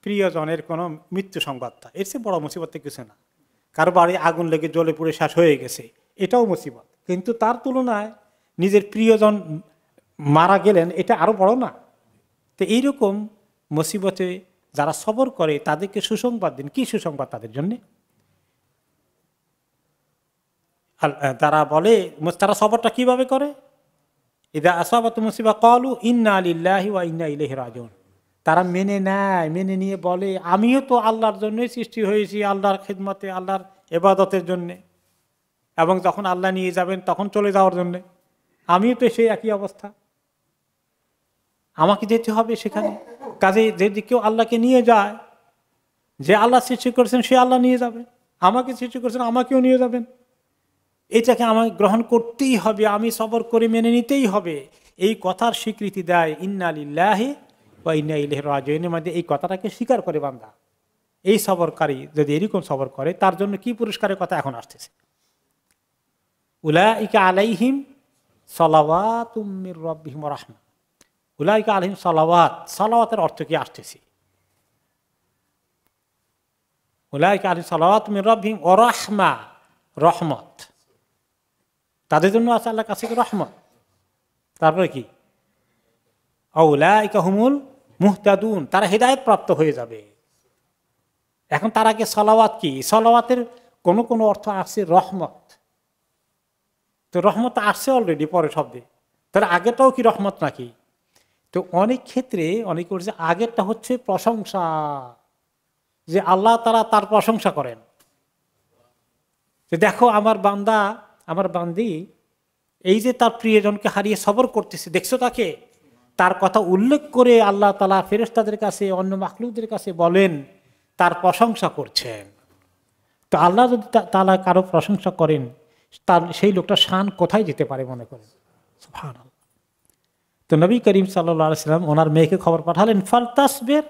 Speaker 1: প্রিয়জনের কোনো মৃত্যু সংবাদটা। এর চেয়ে বড় মুসিবত কিছু না। কারো বাড়ি আগুন লেগে জ্বলে পুড়ে শেষ হয়ে গেছে, এটাও মুসিবত, কিন্তু তার তুলনায় নিজের প্রিয়জন মারা গেলেন, এটা আরো বড় না? তো এইরকম মুসিবতে যারা সবর করে তাদেরকে সুসংবাদ দিন। কি সুসংবাদ তাদের জন্য? তারা বলে, তারা সবরটা কিভাবে করে? ইদা আসাবাতুহুম মুসিবা ক্বালু ইন্না লিল্লাহি ওয়া ইন্না ইলাইহি রাজিউন। তারা মেনে নেয়, মেনে নিয়ে বলে আমিও তো আল্লাহর জন্যই সৃষ্টি হয়েছি, আল্লাহর খিদমতে, আল্লাহর ইবাদতের জন্য, এবং যখন আল্লাহ নিয়ে যাবেন তখন চলে যাওয়ার জন্য আমিও তো সেই একই অবস্থা, আমাকে যেতে হবে সেখানে। কাজে যদি কেউ আল্লাহকে নিয়ে যায়, যে আল্লাহ সৃষ্টি করেছেন সে আল্লাহ নিয়ে যাবে, আমাকে সৃষ্টি করেছেন আমাকেও নিয়ে যাবেন, এটাকে আমাকে গ্রহণ করতেই হবে, আমি সবর করে মেনে নিতেই হবে, এই কথার স্বীকৃতি দেয় ইন্না লিল্লাহি ওয়া ইন্না ইলাইহি রাজিউনের মধ্যে। এই কথাটাকে স্বীকার করে বান্দা, এই সবরকারী যদি এরকম সবর করে তার জন্য কি পুরস্কারের কথা এখন আসতেছে। উলাইকা আলাইহিম সালাওয়াতুম মির রাব্বিহিম ওয়া রাহমা। উলাইকা আলাইহিম সালাওয়াত, সালাওয়াতের অর্থ কি আসতেছে? উলাইকা আলাইহিম সালাওয়াতুম মির রাব্বিহিম ওয়া রাহমা, রহমত তাদের জন্য আছে আল্লাহর কাছে রহমত। তারপরে কি? উলাইকা হুমুল মুহতাদুন, তারা হেদায়েত প্রাপ্ত হয়ে যাবে। এখন তার আগে সালাওয়াত কি? সালাওয়াতের কোন কোন অর্থ আসছে রহমত, তো রহমত আসছে অলরেডি পরে শব্দে, তার আগেরটাও কি রহমত নাকি? তো অনেক ক্ষেত্রে অনেক করছে আগেরটা হচ্ছে প্রশংসা, যে আল্লাহ তাআলা তার প্রশংসা করেন, যে দেখো আমার বান্দা, আমার বান্দি এই যে তার প্রিয়জনকে হারিয়ে সবর করতেছে, দেখছো তাকে, তার কথা উল্লেখ করে আল্লাহ তাআলা ফেরেশতাদের কাছে, অন্য মাখলুকদের কাছে বলেন, তার প্রশংসা করছেন। তো আল্লাহ যদি তাআলা কারো প্রশংসা করেন, তার সেই লোকটা শান কোথায় যেতে পারে মনে করেন? সুবহানাল্লাহ। তো নবী করিম সাল্লাল্লাহু আলাইহি ওয়াসাল্লাম ওনার মেয়েকে খবর পাঠালেন ফাল তাসবির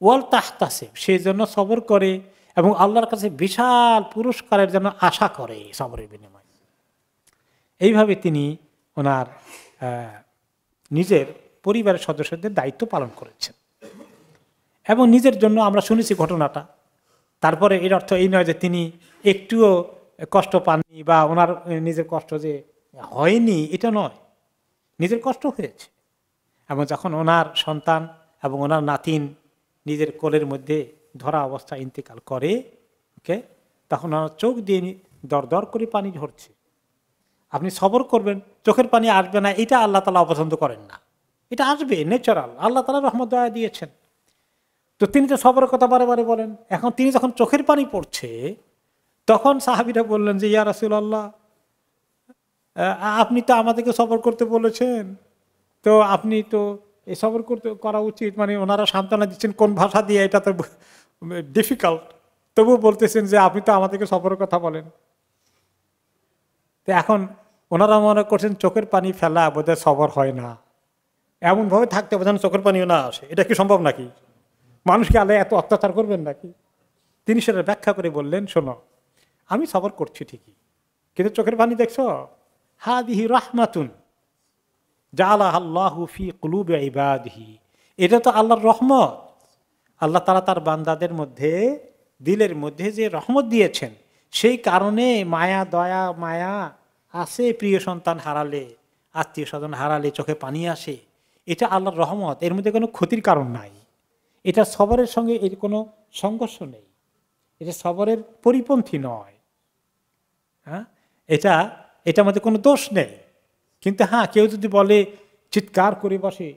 Speaker 1: ওয়াল তাহতাসিব, সেই জন্য সবর করে এবং আল্লাহর কাছে বিশাল পুরস্কারের জন্য আশা করে সবরের বিনিময়ে। এইভাবে তিনি ওনার নিজের পরিবারের সদস্যদের দায়িত্ব পালন করেছেন। এবং নিজের জন্য আমরা শুনেছি ঘটনাটা, তারপরে এর অর্থ এই নয় যে তিনি একটুও কষ্ট পাননি বা ওনার নিজের কষ্ট যে হয়নি, এটা নয়, নিজের কষ্ট হয়েছে। এবং যখন ওনার সন্তান এবং ওনার নাতিন নিজের কোলের মধ্যে ধরা অবস্থা ইন্তেকাল করে, ওকে, তখন ওনার চোখ দিয়ে দর দর করে পানি ঝরছে। আপনি সবর করবেন, চোখের পানি আসবে না, এটা আল্লাহ তাআলা অপছন্দ করেন না, এটা আসবে ন্যাচারাল, আল্লাহ তাআলা রহমত দয়া দিয়েছেন। তো তিনি তো সবরের কথা বারে বারে বলেন। এখন তিনি যখন চোখের পানি পড়ছে, তখন সাহাবীরা বললেন যে ইয়া রাসূলুল্লাহ, আপনি তো আমাদেরকে সবর করতে বলেছেন, তো আপনি তো এই সবর করা উচিত, মানে ওনারা সান্ত্বনা দিচ্ছেন কোন ভাষা দিয়ে, এটা তো ডিফিকাল্ট, তবুও বলতেছেন যে আপনি তো আমাদেরকে সবরের কথা বলেন। তো এখন ওনারা মনে করছেন চোখের পানি ফেলা বোধহয় সবর হয় না, এমনভাবে থাকতে হবে যেন চোখের পানিও না আসে। এটা কি সম্ভব নাকি? মানুষকে আল্লাহ এত অত্যাচার করবেন নাকি? তিনি সেটা ব্যাখ্যা করে বললেন, শোনো, আমি সবর করছি ঠিকই, কিন্তু চোখের পানি দেখছো, হাদিহি রাহমাতুন জাআলাহা আল্লাহু ফি কুলুবি ইবাদিহি, এটা তো আল্লাহর রহমত। আল্লাহ তাআলা তার বান্দাদের মধ্যে দিলের মধ্যে যে রহমত দিয়েছেন, সেই কারণে মায়া দয়া মায়া আসে। প্রিয় সন্তান হারালে, আত্মীয় স্বজন হারালে চোখে পানি আসে, এটা আল্লাহর রহমত। এর মধ্যে কোনো ক্ষতির কারণ নাই। এটা সবরের সঙ্গে এর কোনো সংঘর্ষ নেই, এটা সবরের পরিপন্থী নয়। হ্যাঁ, এটার মধ্যে কোনো দোষ নেই। কিন্তু হ্যাঁ, কেউ যদি বলে চিৎকার করে বসে,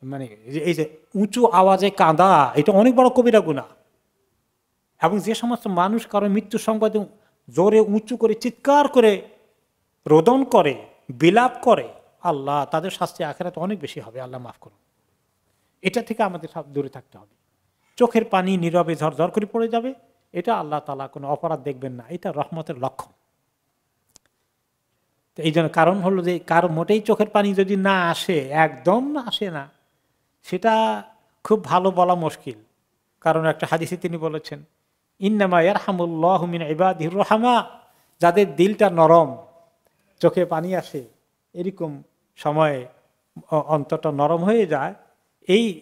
Speaker 1: মানে এই যে উঁচু আওয়াজে কাঁদা, এটা অনেক বড় কবিরা গুনাহ। এবং যে সমস্ত মানুষ কারো মৃত্যু সংবাদে জোরে উঁচু করে চিৎকার করে রোদন করে, বিলাপ করে, আল্লাহ তাদের শাস্তি আখিরাতে অনেক বেশি হবে, আল্লাহ মাফ করুন। এটা থেকে আমাদের সব দূরে থাকতে হবে। চোখের পানি নীরবে ঝরঝর করে পড়ে যাবে, এটা আল্লাহ তাআলা কোনো অপরাধ দেখবেন না, এটা রহমতের লক্ষণ। তো এই জন্য কারণ হলো যে কারো মোটেই চোখের পানি যদি না আসে, একদম না আসে না, সেটা খুব ভালো বলা মুশকিল। কারণ একটা হাদিসে তিনি বলেছেন, ইন্নামা ইয়ারহামুল্লাহু মিন ইবাদিহির রুহামা, যাদের দিলটা নরম, চোখে পানি আসে, এরকম সময়ে অন্তরটা নরম হয়ে যায়,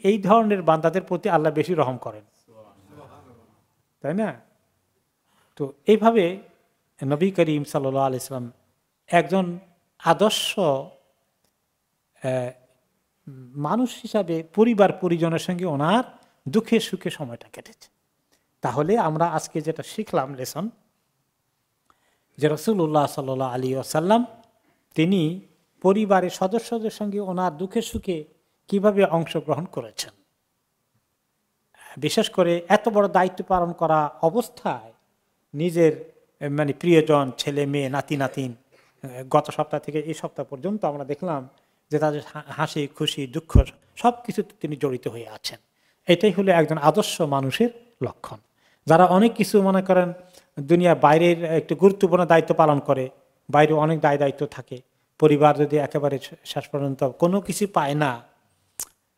Speaker 1: এই ধরনের বান্দাদের প্রতি আল্লাহ বেশি রহম করেন, তাই না? তো এইভাবে নবী করিম সাল্লাল্লাহু আলাইহি ওয়াসাল্লাম একজন আদর্শ মানুষ হিসাবে পরিবার পরিজনের সঙ্গে ওনার দুঃখে সুখে সময়টা কেটেছে। তাহলে আমরা আজকে যেটা শিখলাম লেসন, যে রাসূলুল্লাহ সাল্লাল্লাহু আলাইহি ওয়াসাল্লাম তিনি পরিবারের সদস্যদের সঙ্গে ওনার দুঃখে সুখে কিভাবে অংশগ্রহণ করেছেন। বিশেষ করে এত বড় দায়িত্ব পালন করা অবস্থায় নিজের মানে প্রিয়জন, ছেলে মেয়ে, নাতি নাতিন, গত সপ্তাহ থেকে এই সপ্তাহ পর্যন্ত আমরা দেখলাম যে তাদের হাসি খুশি দুঃখ সব কিছুতে তিনি জড়িত হয়ে আছেন। এটাই হলো একজন আদর্শ মানুষের লক্ষণ। যারা অনেক কিছু মনে করেন দুনিয়া বাইরের একটু গুরুত্বপূর্ণ দায়িত্ব পালন করে, বাইরে অনেক দায়িত্ব থাকে, পরিবার যদি একেবারে শেষ পর্যন্ত কোনো কিছু পায় না,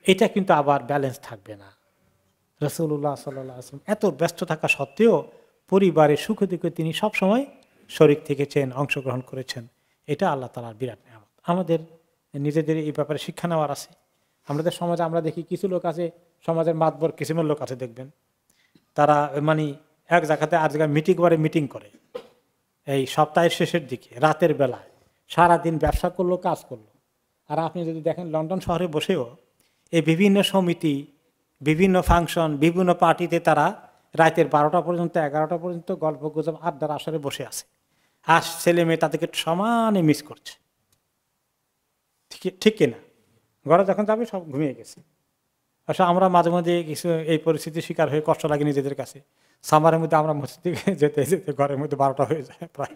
Speaker 1: এটা কিন্তু আবার ব্যালেন্স থাকবে না। রাসূলুল্লাহ সাল্লাল্লাহু আলাইহি ওয়াসাল্লাম এত ব্যস্ত থাকা সত্ত্বেও পরিবারের সুখে দুঃখে তিনি সবসময় শরীক থেকেছেন, অংশগ্রহণ করেছেন। এটা আল্লাহ তাআলার বিরাট নিয়ামত। আমাদের নিজেদের এই ব্যাপারে শিক্ষা নেওয়ার আছে। আমাদের সমাজে আমরা দেখি কিছু লোক আছে, সমাজের মাতবর কিসিমের লোক আছে দেখবেন, তারা মানে এক জায়গাতে আর জায়গায় মিটিং করে এই সপ্তাহের শেষের দিকে রাতের বেলায়, সারাদিন ব্যবসা করলো, কাজ করলো। আর আপনি যদি দেখেন লন্ডন শহরে বসেও এই বিভিন্ন সমিতি, বিভিন্ন ফাংশন, বিভিন্ন পার্টিতে তারা রাতের 12টা পর্যন্ত, 11টা পর্যন্ত গল্প গুজব আড্ডার আসরে বসে আছে। আর ছেলে মেয়ে তাদেরকে সমানে মিস করছে, ঠিক কিনা? ঘরে যখন যাবে সব ঘুমিয়ে গেছে। আসলে আমরা মাঝে মাঝে কিছু এই পরিস্থিতির শিকার হয়ে কষ্ট লাগে নিজেদের কাছে। সামারের মধ্যে আমরা মসজিদে যেতে যেতে ঘরের মধ্যে 12টা হয়ে যায় প্রায়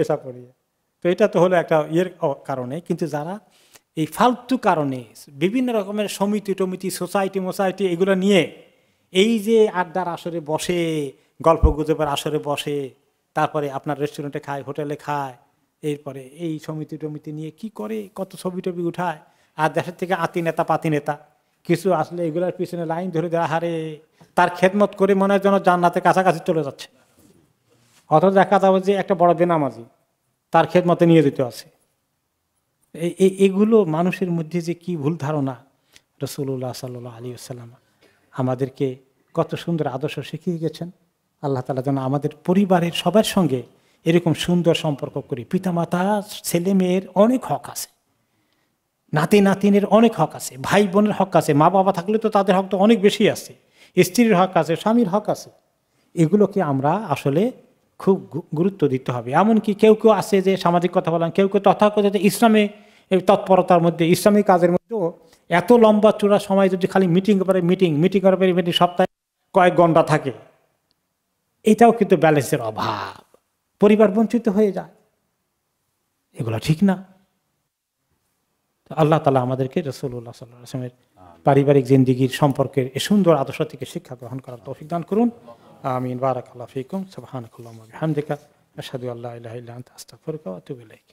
Speaker 1: এসব পড়িয়ে। তো এটা তো হলো একটা কারণে। কিন্তু যারা এই ফালতু কারণে বিভিন্ন রকমের সমিতি টমিতি, সোসাইটি এগুলো নিয়ে এই যে আড্ডার আসরে বসে, গল্প গুজবের আসরে বসে, তারপরে আপনার রেস্টুরেন্টে খায়, হোটেলে খায়, এরপরে এই সমিতি টমিতি নিয়ে কি করে, কত ছবি টবি উঠায়। আর দেশের থেকে আতি নেতা পাতি নেতা কিছু আসলে এগুলার পিছনে লাইন ধরে দেওয়া, হারে তার খেদমত করে মনে হয় যেন জান্নাতে কাছাকাছি চলে যাচ্ছে। অথচ দেখা যাবে যে একটা বড় বেনামাজি তার খেদমতে নিয়ে যেতে আছে। এগুলো মানুষের মধ্যে যে কি ভুল ধারণা। রাসূলুল্লাহ সাল্লাল্লাহু আলাইহি ওয়াসাল্লাম আমাদেরকে কত সুন্দর আদর্শ শিখিয়ে গেছেন। আল্লাহ তাআলা যেন আমাদের পরিবারের সবার সঙ্গে এরকম সুন্দর সম্পর্ক করি। পিতামাতা, ছেলে মেয়ের অনেক হক আছে, নাতি নাতিনের অনেক হক আছে, ভাই বোনের হক আছে, মা বাবা থাকলে তো তাদের হক তো অনেক বেশি আছে, স্ত্রীর হক আছে, স্বামীর হক আছে। এগুলোকে আমরা আসলে খুব গুরুত্ব দিতে হবে। এমনকি কেউ কেউ আছে যে সামাজিক কথা বলেন, কেউ কেউ তথাকথিত ইসলামে তৎপরতার মধ্যে, ইসলামী কাজের মধ্যেও এত লম্বা চূড়া সময় যদি খালি মিটিং করে মিটিং সপ্তাহে কয়েক ঘন্টা থাকে, এটাও কিন্তু ব্যালেন্সের অভাব, পরিবার বঞ্চিত হয়ে যায়। এগুলো ঠিক না। আল্লাহ তাআলা আমাদেরকে রাসূলুল্লাহ সাল্লাল্লাহু আলাইহি ওয়াসাল্লামের পারিবারিক জিন্দেগীর সম্পর্কের এই সুন্দর আদর্শ থেকে শিক্ষা গ্রহণ করার তৌফিক দান করুন। আমিন। বারাকাল্লাহু ফিকুম। সুবহানাকাল্লাহুম্মা ওয়া বিহামদিকা আশহাদু আল্লা ইলাহা ইল্লা আনতা আস্তাগফিরুকা ওয়া আতুবু ইলাইক।